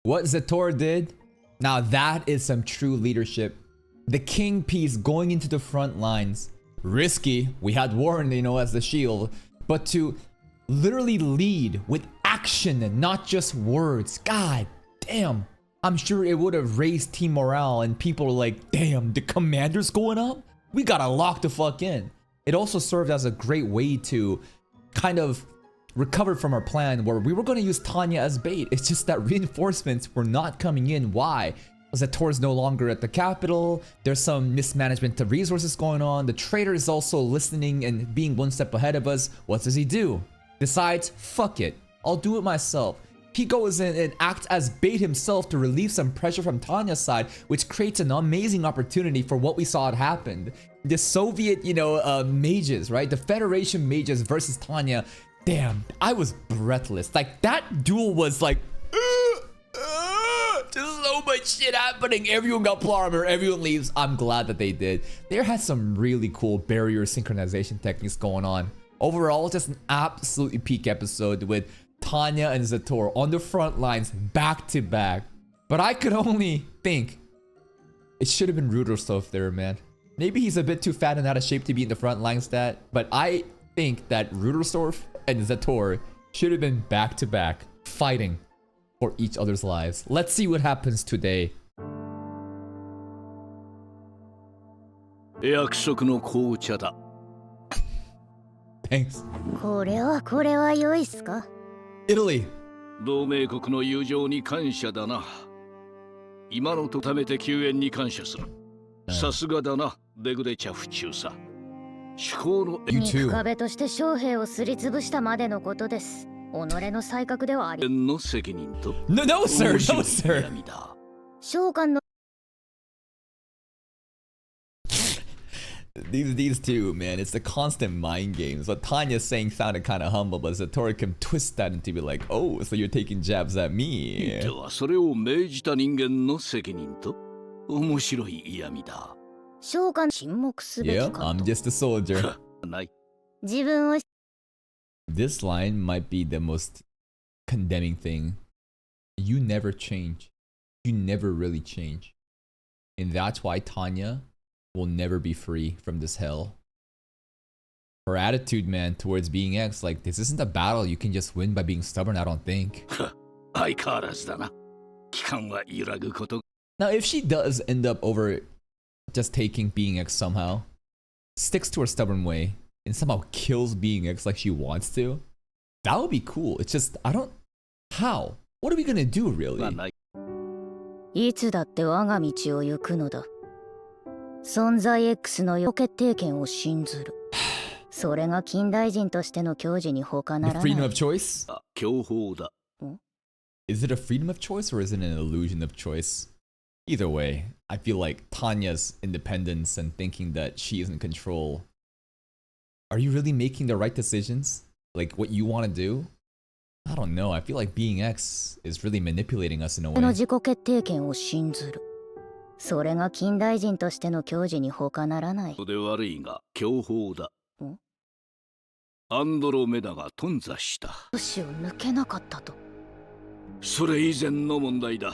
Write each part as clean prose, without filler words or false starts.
What Zator did, now that is some true leadership. The king piece going into the front lines. Risky, we had Warren, as the shield. But to literally lead with action and not just words. God damn. I'm sure it would have raised team morale and people are like, damn, the commander's going up? We gotta lock the fuck in. It also served as a great way to kind of recover from our plan where we were going to use Tanya as bait. It's just that reinforcements were not coming in. Why? Zator's no longer at the capital. There's some mismanagement of resources going on. The traitor is also listening and being one step ahead of us. What does he do? Decides, fuck it, I'll do it myself. He goes in and acts as bait himself to relieve some pressure from Tanya's side, which creates an amazing opportunity for what we saw had happened. The Soviet, mages, right? The Federation mages versus Tanya. Damn, I was breathless. Like, that duel was like, just so much shit happening. Everyone got plot armor, everyone leaves. I'm glad that they did. There had some really cool barrier synchronization techniques going on. Overall, just an absolutely peak episode with Tanya and Zator on the front lines back to back. But I could only think it should have been Rudersdorf there, man. Maybe he's a bit too fat and out of shape to be in the front line stat, but I think that Rudersdorf and Zator should have been back to back fighting for each other's lives. Let's see what happens today. 約束の紅茶だ。 Thanks. これは良いっすか? Italy. 同盟国の友情に感謝だな。今のとためて救援に感謝する。さすがだな、デグレチャフ中佐。至高の You too. 壁として将兵をすりつぶしたまでのことです。己の才覚ではあり。の責任と。No, no, sir. No, sir. 召喚の These two, man, it's the constant mind games. What Tanya's saying sounded kind of humble, but Zator can twist that into be like, oh, so you're taking jabs at me. ではそれを命じた人間の責任と。面白い嫌味だ。召喚沈黙すべき Yeah, か I'm と。 just a soldier. ない。自分を This line might be the most condemning thing. You never change. You never really change. And that's why Tanya will never be free from this hell. Her attitude, man, towards being X, like, this isn't a battle you can just win by being stubborn, I don't think. 相変わらずだな。期間は揺らぐこと。 Now, if she does end up over just taking being X somehow, sticks to her stubborn way, and somehow kills being X like she wants to, that would be cool. It's just, I don't... How? What are we gonna do, really? はない。いつだって我が道を行くのだ。存在 X の予決定権を信ずる。それが近代人としての矜持に他な The らな freedom い。 of choice? 享保だ。Is it a freedom of choice or is it an illusion of choice? Either way, I feel like Tanya's independence and thinking that she is in control. Are you really making the right decisions? Like what you want to do? I don't know. I feel like being X is really manipulating us in a の way. 自己決定権を信ずる。それが近代人としての矜持に他ならない。で悪いが享保だ。ん？アンドロメダが頓挫した。星を抜けなかったと。それ以前の問題だ。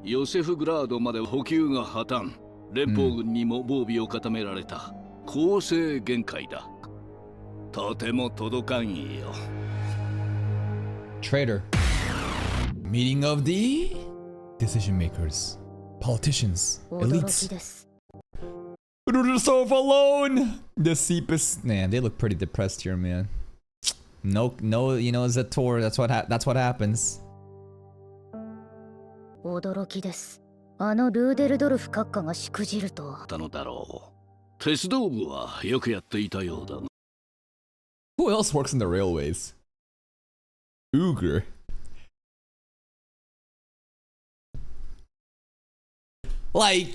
ヨセフグラードまで補給が破綻。連邦軍にも防備を固められた。攻勢限界だ。とても届かんよ。Traitor. Meeting of the decision makers, politicians, 驚き elites. です。 Rudersdorf alone. The Seepus. Man, they look pretty depressed here, man. No, Zator. That's what happens. 驚きです。あのルーデルドルフ閣下がしくじるとは。たのだろう。鉄道部はよくやっていたようだが。Who else works in the railways? Uger. Like,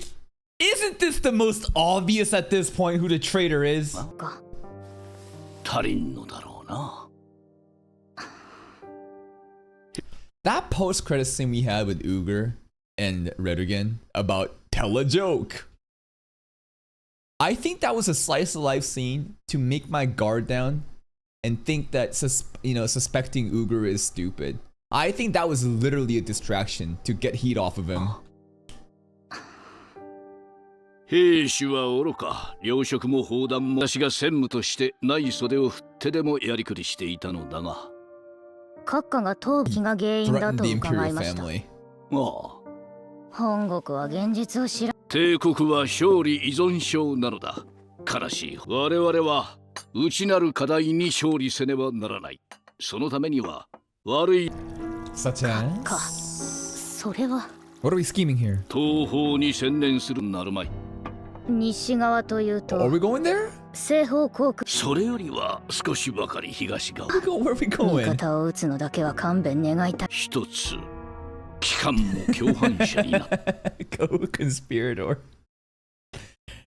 isn't this the most obvious at this point who the traitor is? か。足りんのだろうな。That post-credit scene we had with Uger and Redogan about tell a joke. I think that was a slice of life scene to make my guard down and think that suspecting Uger is stupid. I think that was literally a distraction to get heat off of him. 兵士は愚か、糧食も砲弾も私が専務としてない袖を振ってでもやりくりしていたのだが。閣下が東部が原因だ Threatened と the 伺い Imperial ました。 family. ああ、本国は現実を知ら帝国は勝利依存症なのだ。悲しい。我々は内なる課題に勝利せねばならない。そのためには悪い Such as? か。それは What are we scheming here? 東方に専念するなるまい。西側という Are と we going there? 西方航空それよりは少しばかり東側。 Where are we 味 going? 方を撃つのだけは勘弁願いたい。一つ機関も共犯者になった。 Co-conspirator.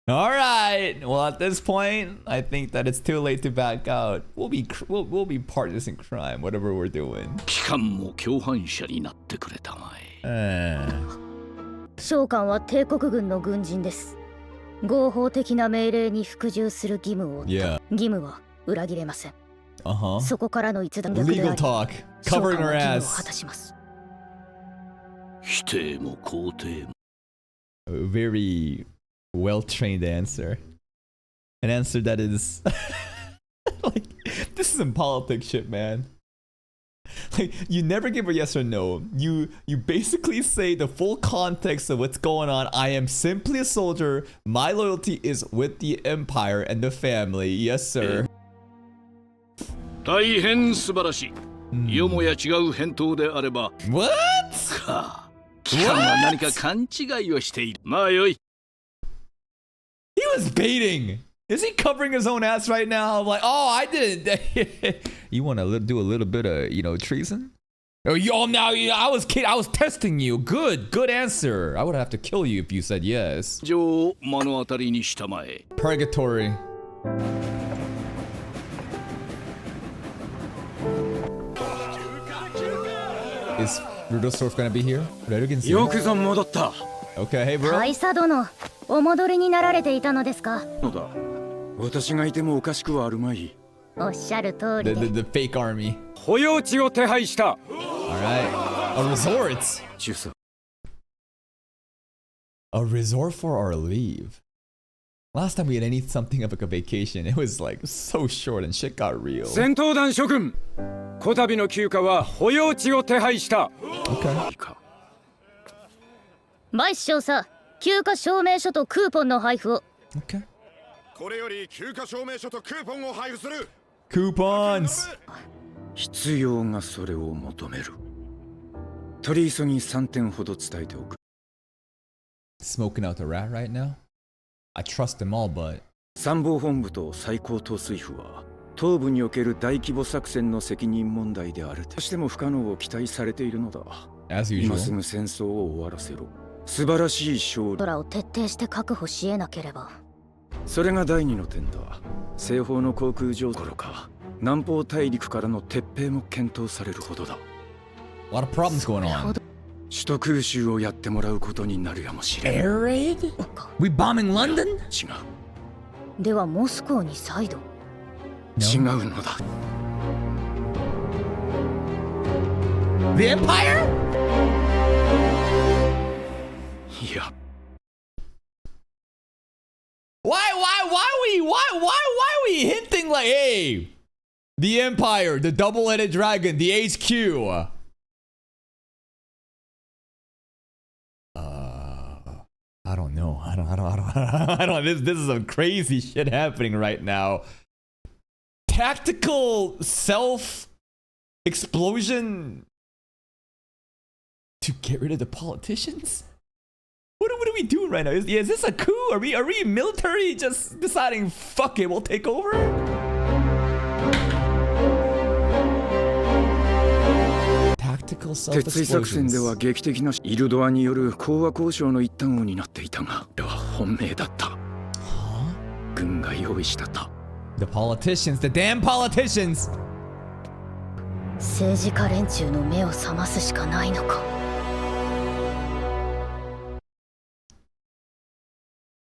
Alright, well at this point, I think that it's too late to back out. We'll be partners in crime, whatever we're doing. 機関も共犯者になってくれたまえ。将官は帝国軍の軍人です。合法的な命令に服従する義務を負った。 Yeah. 義務は裏切れません。 Uh-huh. そこからの逸脱逆で Legal あり、 talk. 将 Covering 官は her 義務を果 ass. たします。否定も肯定も。 A very well-trained answer. An answer that is like, this isn't politics shit, man. Like, you never give a yes or no. You basically say the full context of what's going on. I am simply a soldier. My loyalty is with the empire and the family. Yes, sir. 大変素晴らしい。よもや違う返答であれば。 What? か。機関は何か勘違いをしている。まあよい。 He was baiting. Is he covering his own ass right now? I'm like, oh, I didn't. You want to do a little bit of, treason? Oh, now I was kidding. I was testing you. Good answer. I would have to kill you if you said yes. 情を目の当たりにしたまえ。 Purgatory. Is Rudolph gonna be here?よくぞ戻った Okay, hey bro. 大佐殿、お戻りになられていたのですか。のだ私がいてもおかしくはあるまいおっしゃる通 The, り the, で。 the fake army. 保養地を手配した Alright. A resort. 中佐 A resort for our leave. Last time we had something of like a vacation, it was like so short and shit got real. 戦闘団諸君こたびの休暇は保養地を手配した Okay. いいかバイス少佐、休暇証明書とクーポンの配布を。 Okay. これより休暇証明書とクーポンを配布する。 Coupons. 必要がそれを求める取り急ぎ3点ほど伝えておく Smoking out the rat right now? I trust them all, but 参謀本部と最高統帥府は東部における大規模作戦の責任問題であるとしても不可能を期待されているのだ as 今す usual. ぐ戦争を終わらせろ素晴らしい勝利空を徹底して確保し得なければ。それが第二の点だ西方の航空上どころか南方大陸からの撤兵も検討されるほどだ A lot of problems going on. 首都空襲をやってもらうことになるやもしれん Air raid? We bombing London? 違ではモスコーに再度。う違うのだ The Empire? いや Why we hinting like, hey, the Empire, the double-headed dragon, the HQ? I don't know. I don't. This is some crazy shit happening right now. Tactical self explosion to get rid of the politicians? What are we doing right now? Is this a coup? Are we military just deciding, fuck it, we'll take over? Tactical 鉄水作戦では self-explosions. 劇的なイルドアによる講和交渉の一端を担っていたがこれは本命だった Huh? 軍が用意したと The politicians, the damn politicians! 政治家連中の目を覚ますしかないのか。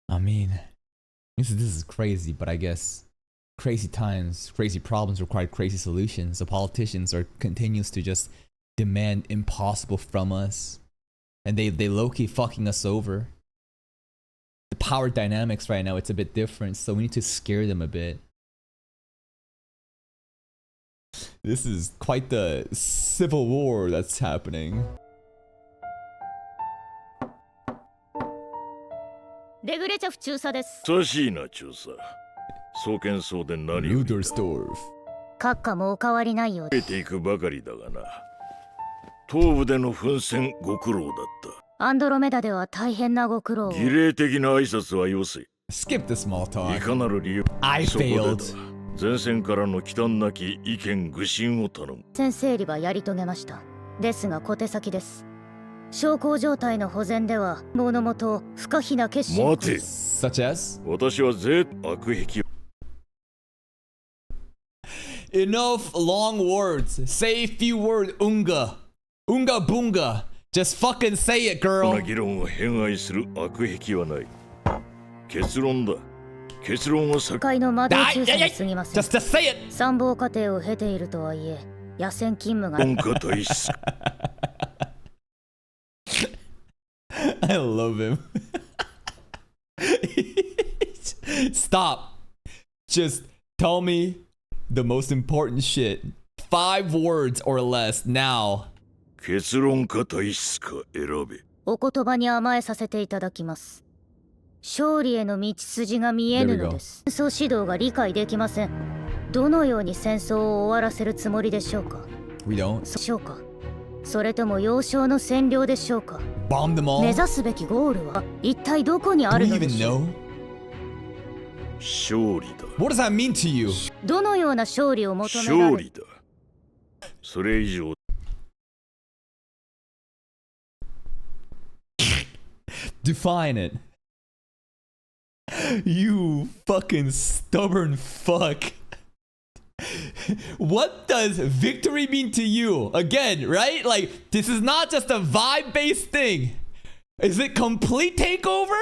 I mean, this is crazy, but I guess crazy times, crazy problems require crazy solutions. The politicians are continues to just demand impossible from us. And they low-key fucking us over. The power dynamics right now, it's a bit different, so we need to scare them a bit. This is quite the civil war that's happening. レグレチャフ中佐です。久しいな中佐。双剣荘で何を見た。ルードルストーフ。閣下もお変わりないようで。増えていくばかりだがな。東部での奮戦ご苦労だった。アンドロメダでは大変なご苦労を。儀礼的な挨拶はよせ。 Skip the small い talk. かなる理由 I そこでだ failed. 前線からの忌憚なき意見愚信を頼む。先生理はやり遂げました。ですが小手先です。小康状態の保全では物元不可避な決心。待て。 Such as? 私は悪癖。 Enough long words. Say a few words, Unga. Unga Bunga. Just fucking say it, こ girl. の議論を偏愛する悪癖はない。結論だ。結論を先。会の窓中佐に過ぎません。 Just say it. 参謀過程を経ているとはいえ、野戦勤務が。文化大使。 I love him. Stop. Just tell me the most important shit. 5 words or less now. 結論か大使か選べ。お言葉に甘えさせていただきます。勝利への道筋が見えぬのです。戦争指導が理解できません。どのように戦争を終わらせるつもりでしょうか。 We don't. でしょうか。それとも幼少の占領でしょうか。 Bomb them all. 目指すべきゴールは一体どこにあ Do る you ので even しょう。 know? 勝利だ。 What does that mean to you? どのような勝利を求められる。勝利だ。それ以上。 Define it. You fucking stubborn fuck. What does victory mean to you? Again, right? Like, this is not just a vibe-based thing. Is it complete takeover?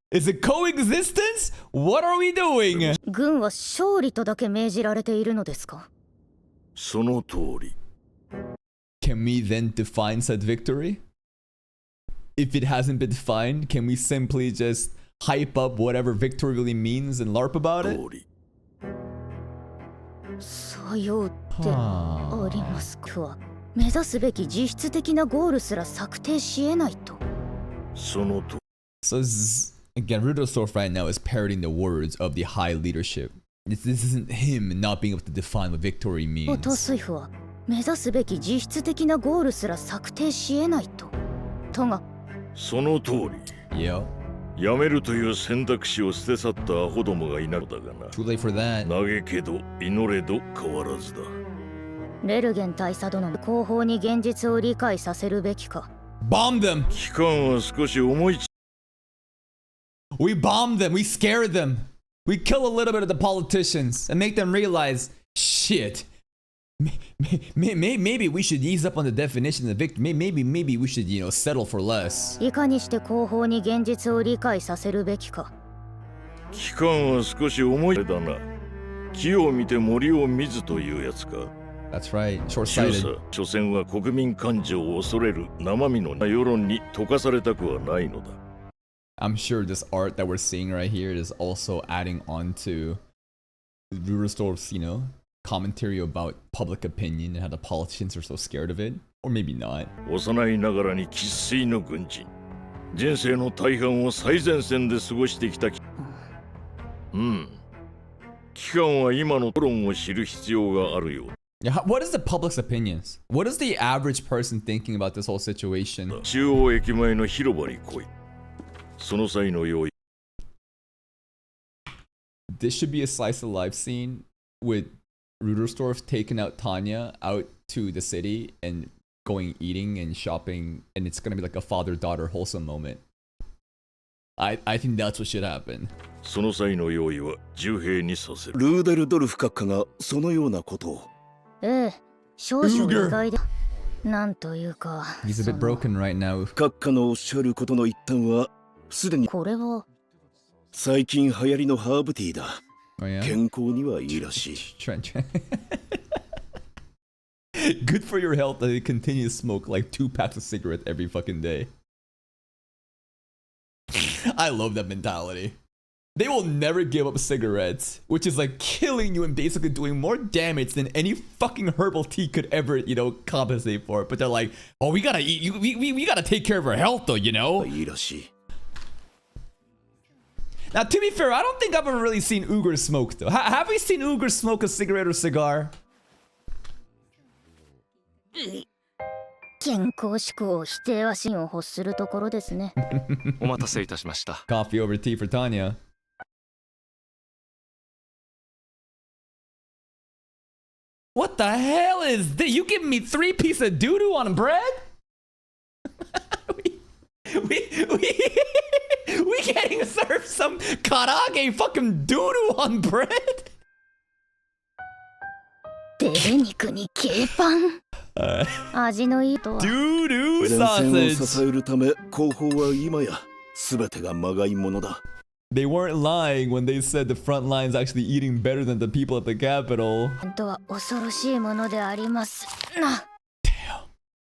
Is it coexistence? What are we doing? 軍は勝利とだけ命じられているのですか。その通り。 Can we then define said victory? If it hasn't been defined, can we simply just hype up whatever victory really means and LARP about it? 通り。さようでありますか。は目指すべき実質的なゴールすら策定し得ないと。そのと。 So again, Rudolf right now is parroting the words of the high leadership. This isn't him not being able to define what victory 統 means. 帥府は目指すべき実質的なゴールすら策定し得ないと。とが。その通り。 Yo, やめるという選択肢を捨て去ったアホどもがいなのだがな。 too late for that. 嘆けど祈れど変わらずだ。レルゲン大佐殿の後方に現実を理解させるべきか。Bomb them! 期間は少し重い。 We bomb them, we scare them. We kill a little bit of the politicians and make them realize, shit. Maybe we should ease up on the definition of victory. Maybe we should, settle for less. いかにして後方に現実を理解させるべきか。期間は少し重いだな。木を見て森を見ずというやつか。 That's right, 中 short-sighted. 佐、所詮は国民感情を恐れる生身の世論に溶かされたくはないのだ。I'm sure this art that we're seeing right here is also adding on to Rudolf's, commentary about public opinion and how the politicians are so scared of it. Or maybe not. 幼いながらに生粋の軍人。人生の大半を最前線で過ごしてきた。期間は今の論を知る必要があるよ。 Yeah, what is the public's opinions? What is the average person thinking about this whole situation? 中央駅前の広場に来い。その際の用意。 This should be a slice of life scene with Rudersdorf taking out Tanya out to the city and going eating and shopping, and it's gonna be like a father-daughter wholesome moment. I think that's what should happen. その際の用意は重兵にさせる。ルーデルドルフ閣下がそのようなことを。ええ、少々意外で。なんというか。 He's a bit broken right now. 閣下のおっしゃることの一端はすでにこれは最近流行りのハーブティーだ。 Oh yeah? 健康にはいいらしい。Trent. Good for your health that they continue to smoke like 2 packs of cigarettes every fucking day. I love that mentality. They will never give up cigarettes, which is like killing you and basically doing more damage than any fucking herbal tea could ever, you know, compensate for. But they're like, oh, we gotta eat, we gotta take care of our health though, you know? いいらしい。 Now, to be fair, I don't think I've ever really seen Uyghurs smoke though. Have we seen Uyghurs smoke a cigarette or cigar? 健康志向を否定は心を欲するところですね。お待たせいたしました。 Coffee over tea for Tanya. What the hell is this? You giving me 3 pieces of doo-doo on bread? we getting served some karage fucking doo-doo on bread? デレ肉にケーパン。味のいいとは。Doo-doo 前線を支 sausage. えるため後方は今や全てがまがいものだ。 They weren't lying when they said the front line's actually eating better than the people at the capital. 本当は恐ろしいものでありますな。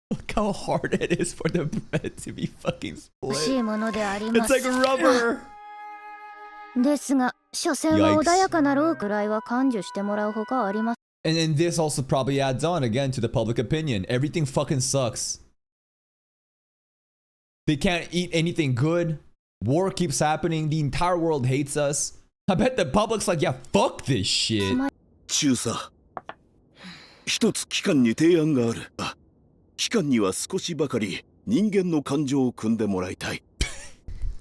Look how hard it is for the bread to be fucking 欲しい split. ものでありま It's す。 like rubber. ですが、所詮は穏やかなろうくらいは感受してもらうほかあります。 And then this also probably adds on again to the public opinion. Everything fucking sucks. They can't eat anything good. War keeps happening. The entire world hates us. I bet the public's like, yeah, fuck this shit. 中佐、一つ機関に提案がある。機関には少しばかり人間の感情を汲んでもらいたい。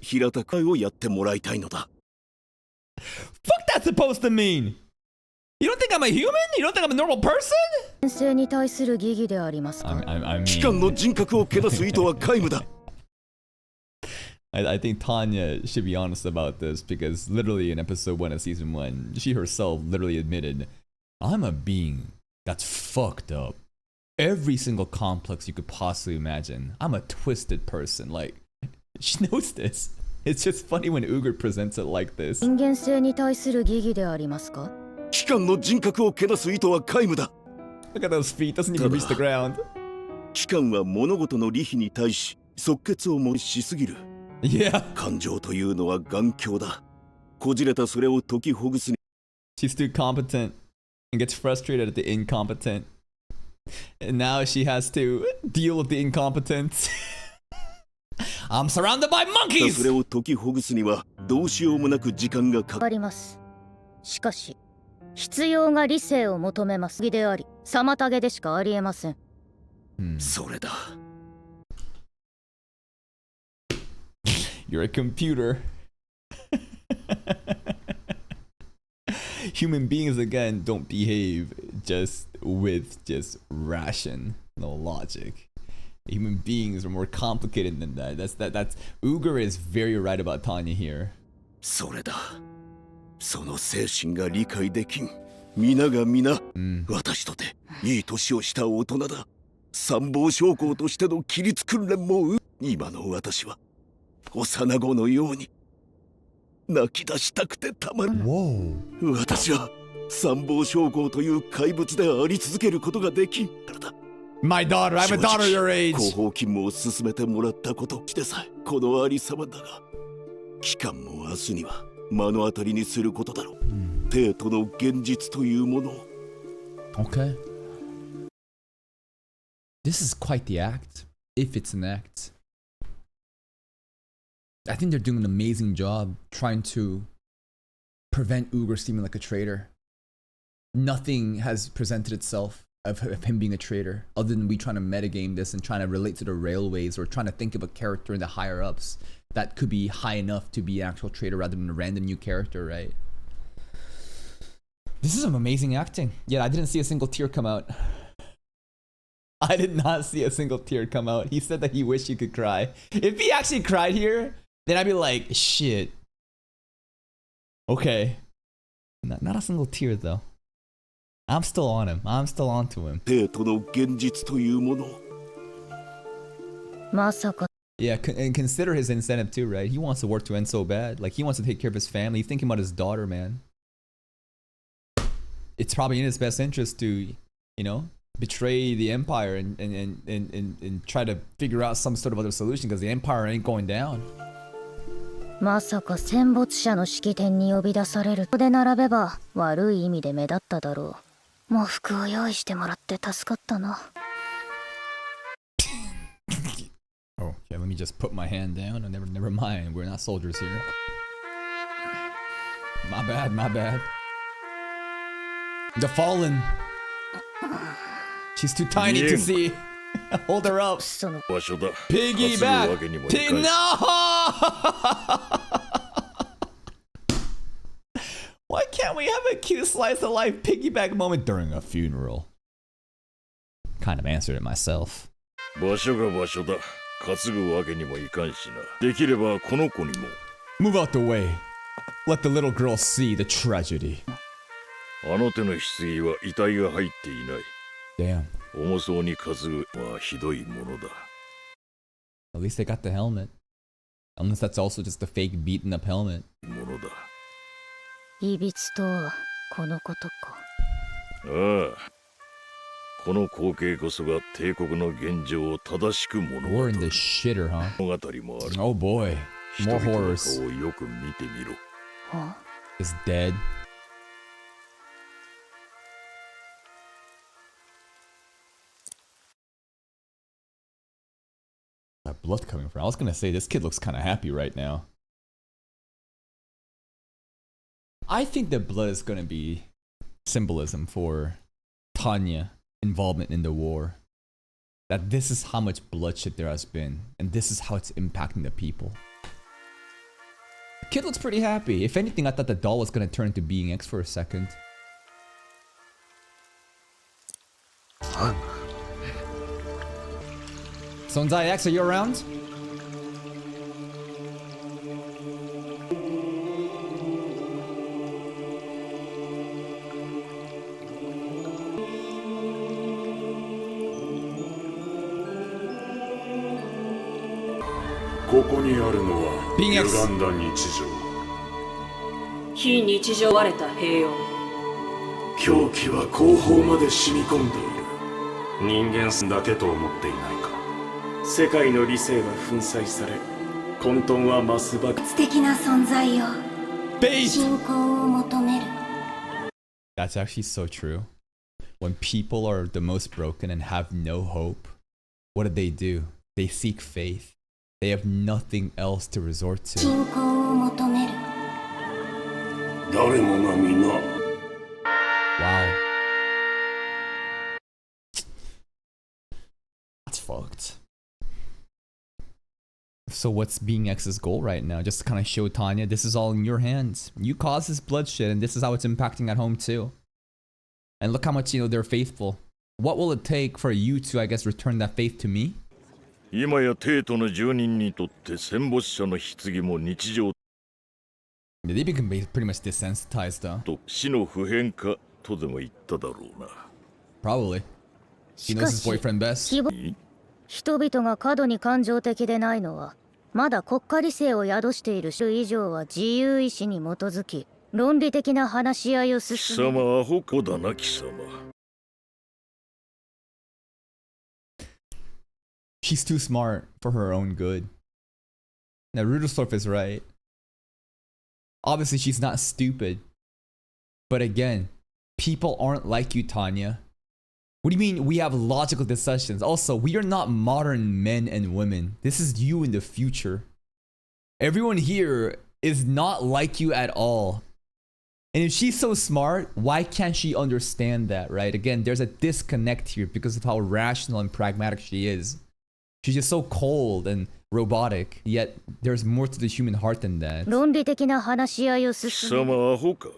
平たくをやってもらいたいのだ。 Fuck that's supposed to mean? You don't think I'm a human? You don't think I'm a normal person? 先生に対する疑義でありますか。 I 機関 mean, の人格をけなす意図は皆無だ。 I think Tanya should be honest about this because literally in episode 1 of season 1, she herself literally admitted, I'm a being that's fucked up. Every single complex you could possibly imagine. I'm a twisted person. Like, she knows this. It's just funny when Uyghur presents it like this. 人間性に対する疑義でありますか。機関の人格をけなす意図は皆無だ。 Look at those feet. Doesn't even reach the ground. 機関は物事の利比に対し即決をもしすぎる。 Yeah. 感情というのは頑強だ。こじれたそれを解きほぐすに She's too competent and gets frustrated at the incompetent. And now she has to deal with the incompetence. I'm surrounded by そ monkeys! れを解きほぐすにはどうしようもなく時間がかかる。あります。しかし、必要が理性を求めます義であり、妨げでしかありえません。それだ。 You're a computer. Human beings again don't behave just with just ration, no logic. Human beings are more complicated than that. That's Uyghur is very right about Tanya here. それだ。その精神が理解できん。皆が皆、私とていい年をした大人だ。参謀将校としての規律訓練も今の私は幼子のように泣き出したくてたまる。 Whoa. 私は参謀将校という怪物であり続けることができんからだ。 My daughter, I have a daughter your age. 後方勤務を進めてもらったことしてさえこのありさまだが、期間も明日には目の当たりにすることだろう。帝都の現実というものを。 Okay. This is quite the act, if it's an act. I think they're doing an amazing job trying to prevent Uyghur seeming like a traitor. Nothing has presented itself of him being a traitor other than we trying to metagame this and trying to relate to the railways or trying to think of a character in the higher ups that could be high enough to be an actual traitor rather than a random new character, right? This is some amazing acting. Yet I didn't see a single tear come out. I did not see a single tear come out. He said that he wished he could cry. If he actually cried here, then I'd be like, shit. Okay. Not a single tear though. I'm still on him. I'm still on to him. 帝都の現実というものを。まさか。 Yeah, and consider his incentive too, right? He wants the war to end so bad. Like, he wants to take care of his family. He's thinking about his daughter, man. It's probably in his best interest to, you know, betray the Empire and try to figure out some sort of other solution because the Empire ain't going down. まさか戦没者の式典に呼び出される。ここで並べば悪い意味で目立っただろう。喪服を用意してもらって助かったな。Oh, okay, let me just put my hand down. Never mind. We're not soldiers here. My bad, my bad. The Fallen. She's too tiny to see. Hold her up. その Piggyback. No! Why can't we have a cute slice of life piggyback moment during a funeral? Kind of answered it myself. 場所が場所だ。担ぐわけにもいかんしな。できればこの子にも。Move out the way. Let the little girl see the tragedy. あの手の棺は遺体が入っていない。Damn. 重そうに担ぐはひどいものだ。At least they got the helmet. Unless that's also just a fake beaten up helmet. ものだ。いびつとはこのことか。ああ。この光景こそが帝国の現状を正しく物語る。We're in the shitter, huh? 物語もある。Oh boy. 人 More 々の horrors. 顔をよく見てみろ。は Is dead. That blood coming from. I was gonna say this kid looks kind of happy right now. I think the blood is gonna be symbolism for Tanya involvement in the war. That this is how much bloodshed there has been, and this is how it's impacting the people. The kid looks pretty happy. If anything, I thought the doll was gonna turn into being X for a second. Sonzai X, are you around? Being X. 非日常割れた平穏。狂気は後方まで染み込んでいる。人間だけと思っていないか。世界の理性は粉砕され、混沌は増すばかり。素敵な存在よ。信仰を求める。 That's actually so true. When people are the most broken and have no hope, what do? They seek faith. They have nothing else to resort to. 信仰を求める。誰もが皆。 Wow. That's fucked. So what's Being X's goal right now? Just to kind of show Tanya, this is all in your hands. You caused this bloodshed, and this is how it's impacting at home too. And look how much, they're faithful. What will it take for you to, I guess, return that faith to me? 今や帝都の住人にとって戦没者の棺も日常 They become pretty much desensitized, though. と死の普遍化とでも言っただろうな。Probably. He knows his boyfriend best. 人々が過度に感情的でないのは、まだ国家理性を宿している種以上は自由意志に基づき、論理的な話し合いを進め。貴様アホ子だな貴様。She's too smart for her own good. Now, Rudolph is right. Obviously, she's not stupid. But again, people aren't like you, Tanya. What do you mean we have logical discussions? Also, we are not modern men and women. This is you in the future. Everyone here is not like you at all. And if she's so smart, why can't she understand that, right? Again, there's a disconnect here because of how rational and pragmatic she is. She's just so cold and robotic, yet there's more to the human heart than that. 論理的な話し合いを進め。貴様アホか。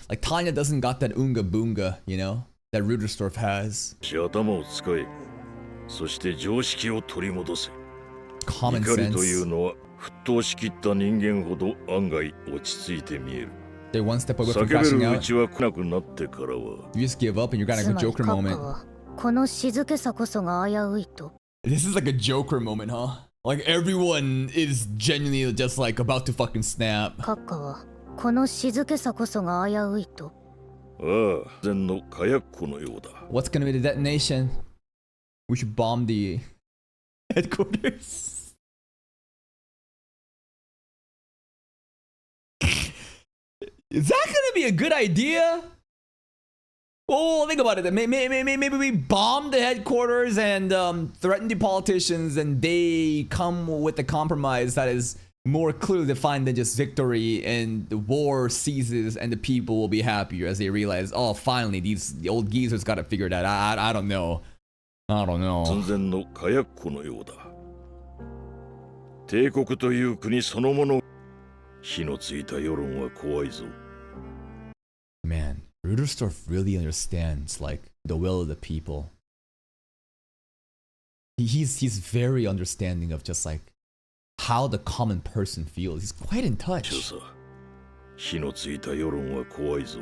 Like Tanya doesn't got that unga boonga, that Rudersdorf has. 頭を使え。そして常識を取り戻せ。 Common 怒りという sense. のは沸騰しきった人間ほど案外落ち着いて見える。 They're one step away 叫 from べ crashing るう out. ちは来なくなってからは。 You just give up and you're gonna つ have ま a り Joker 閣下 moment. はこの静けさこそが危ういと。 This is like a Joker moment, huh? Like everyone is genuinely just like about to fucking snap. 閣下はこの静けさこそが危ういと。ああ、前の火薬庫のようだ。 What's gonna be the detonation? We should bomb the headquarters. Is that gonna be a good idea? Oh, think about it. Maybe we bomb the headquarters and threaten the politicians, and they come with a compromise that is more clearly defined than just victory, and the war ceases, and the people will be happier as they realize, oh, finally, the old geezers got it figured out. I don't know. I don't know. 寸前の火薬庫のようだ。帝国という国そのもの、火のついた世論は怖いぞ。 Man, Rudersdorf really understands like the will of the people. He's very understanding of just like how the common person feels. He's quite in touch. 火のついた世論は怖いぞ。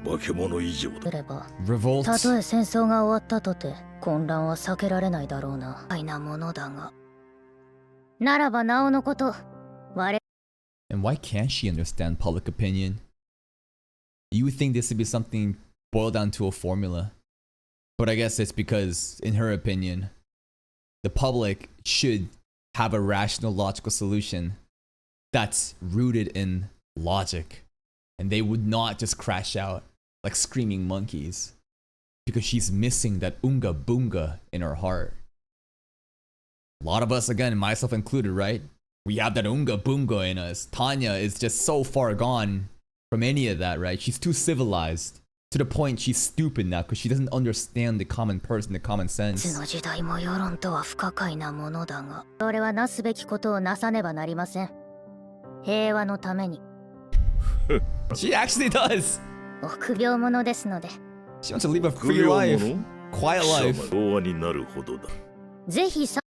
化け物以上だ。Revolt. たとえ戦争が終わったとて混乱は避けられないだろうな。愛なものだが。ならばなおのこと。我 And why can't she understand public opinion? You would think this would be something boiled down to a formula. But I guess it's because, in her opinion, the public should have a rational, logical solution that's rooted in logic. And they would not just crash out like screaming monkeys. Because she's missing that unga bunga in her heart. A lot of us, again, myself included, right? We have that unga bunga in us. Tanya is just so far gone from any of that, right? She's too civilized to the point she's stupid now because she doesn't understand the common person, the common sense. いつの時代も世論とは不可解なものだが、それはなすべきことをなさねばなりません。平和のために。She actually does. 臆病者ですので。She wants to live a free life, quiet life. 昭和になるほどだ。ぜひさ。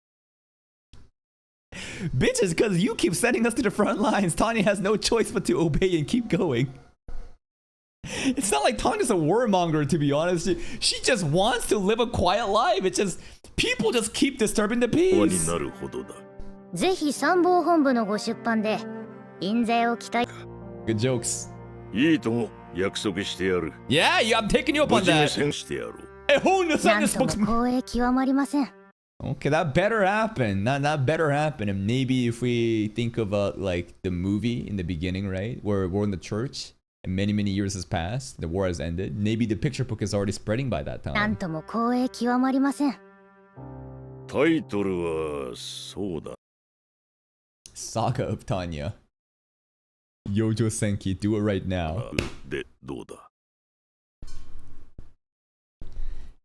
Bitches, because you keep sending us to the front lines, Tanya has no choice but to obey and keep going. It's not like Tanya's a warmonger, to be honest. She just wants to live a quiet life. It's just, people just keep disturbing the peace. なるほどだ。ぜひ参謀本部のご出版で、印税を期待。Good jokes. いいとも約束してやる。Yeah, I'm taking you up on that. してやろう。A whole new なんとも光栄極まりません。 Okay, that better happen. That better happen. And maybe if we think of like the movie in the beginning, right, where we're in the church and many years has passed, the war has ended. Maybe the picture book is already spreading by that なん time. とも光栄極まりません。タイトルはそうだ。 Saga of Tanya. Yojo Senki, do it right now. でどうだ。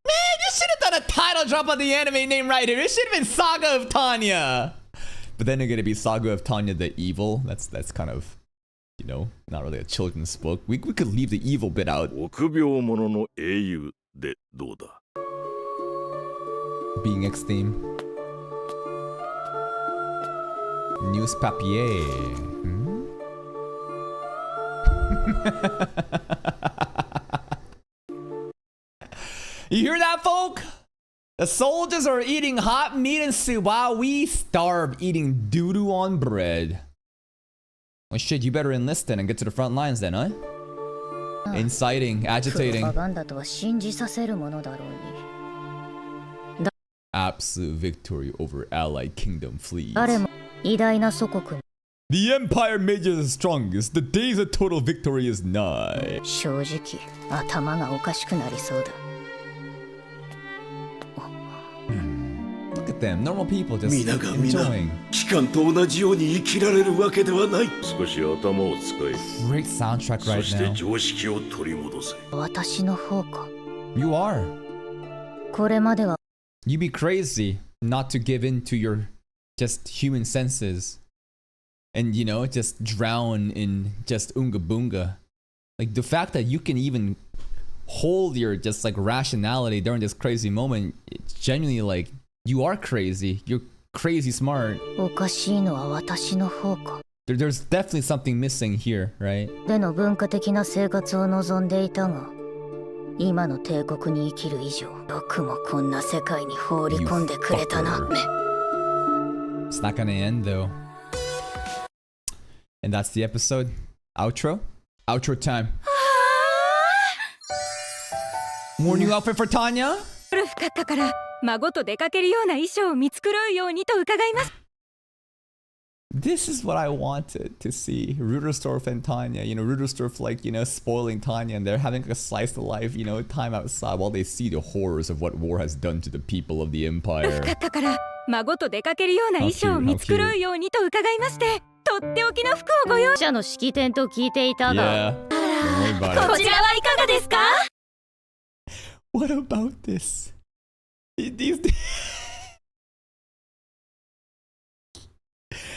Man, you should have done a title drop on the anime name right here. It should have been Saga of Tanya. But then it's gonna be Saga of Tanya the Evil. That's kind of, you know, not really a children's book. We could leave the evil bit out. 臆病者の英雄でどうだ。 Being X theme. News papier. You hear that, folk? The soldiers are eating hot meat and soup while we starve eating doo-doo on bread. Well, shit, you better enlist then and get to the front lines then, huh? Inciting, agitating. プロパガンダとは信じさせるものだろうに。 Absolute victory over allied kingdom fleas. 誰も偉大な祖国。 The empire made you the strongest. The days of total victory is nigh. 正直、頭がおかしくなりそうだ。 Look at them, normal people just 皆が皆 enjoying. 機関と同じように生きられるわけではない。少し頭を使い、 Great soundtrack そ right して now. 常識を取り戻せ。私の方か。 You are. これまでは You'd be crazy not to give in to your just human senses. And, you know, just drown in just unga bunga. Like, the fact that you can even hold your just like rationality during this crazy moment, it's genuinely like, you are crazy. You're crazy smart. おかしいのは私の方か。There's definitely something missing here, right? での文化的な生活を望んでいたが、今の帝国に生きる以上、よくもこんな世界に放り込んでくれたな。 It's not gonna end though. And that's the episode. Outro? Outro time. More new outfit for Tanya? 夜深かったから孫と出かけるような衣装を見繕うようにと伺います。 This is what I wanted to see. Rudersdorf and Tanya. You know, Rudersdorf like, you know, spoiling Tanya, and they're having like a slice of life, you know, time outside while they see the horrors of what war has done to the people of the empire. 夜深かったから孫と出かけるような衣装を見繕うようにと伺いまして、とっておきの服をご用意。社の式典と聞いていたが、 Yeah. Don't worry about it. こちらはいかがですか？ What about this? These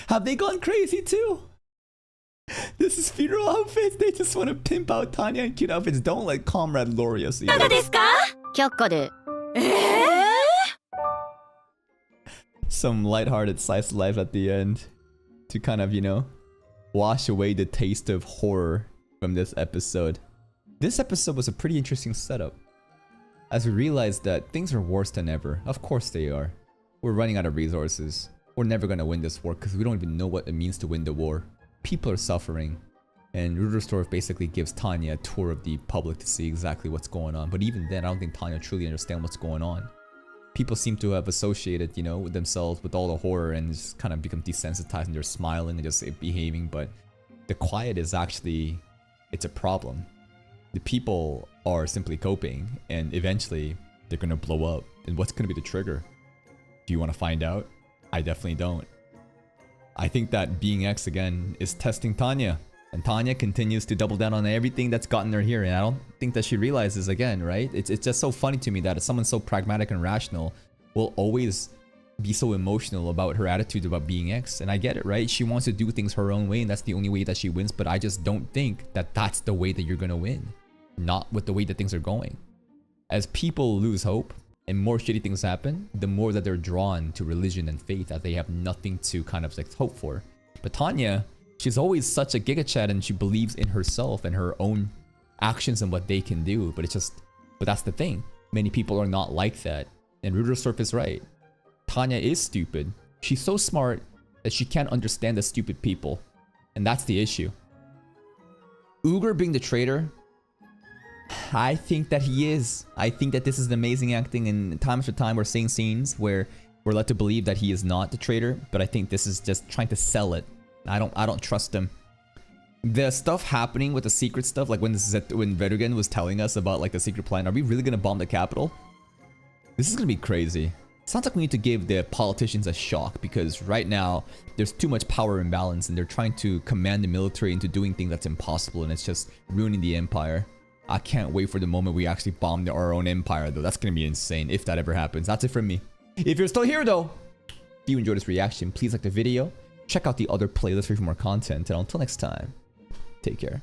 have they gone crazy too? This is funeral outfits. They just want to pimp out Tanya in cute outfits. Don't let Comrade Loria see いかが it. ですか？ 却下で Some lighthearted slice of life at the end to kind of, you know, wash away the taste of horror from this episode. This episode was a pretty interesting setup, as we realized that things are worse than ever. Of course they are. We're running out of resources. We're never gonna win this war because we don't even know what it means to win the war. People are suffering. And Rudersdorf basically gives Tanya a tour of the public to see exactly what's going on. But even then, I don't think Tanya truly understands what's going on. People seem to have associated, you know, with themselves with all the horror and just kind of become desensitized, and they're smiling and just behaving. But the quiet is actually, it's a problem. The people are simply coping, and eventually they're gonna blow up. And what's gonna be the trigger? Do you want to find out? I definitely don't. I think that being X again is testing Tanya, and Tanya continues to double down on everything that's gotten her here, and I don't think that she realizes again, right? It's just so funny to me that someone so pragmatic and rational will always be so emotional about her attitude about being X. And I get it, right? She wants to do things her own way, and that's the only way that she wins, but I just don't think that that's the way that you're gonna win. Not with the way that things are going. As people lose hope and more shitty things happen, the more that they're drawn to religion and faith, that they have nothing to kind of like hope for. But Tanya, she's always such a gigachad, and she believes in herself and her own actions and what they can do. But it's just, but that's the thing. Many people are not like that. And Rudersdorf is right. Tanya is stupid. She's so smart that she can't understand the stupid people. And that's the issue. Uger being the traitor, I think that he is. I think that this is amazing acting, and time after time we're seeing scenes where we're led to believe that he is not the traitor, but I think this is just trying to sell it. I don't trust him. The stuff happening with the secret stuff, like when Verugen was telling us about like the secret plan, are we really gonna bomb the capital? This is gonna be crazy. Sounds like we need to give the politicians a shock, because right now there's too much power imbalance, and they're trying to command the military into doing things that's impossible, and it's just ruining the empire. I can't wait for the moment we actually bomb our own empire, though. That's gonna be insane if that ever happens. That's it from me. If you're still here, though, if you enjoyed this reaction, please like the video. Check out the other playlist for more content. And until next time, take care.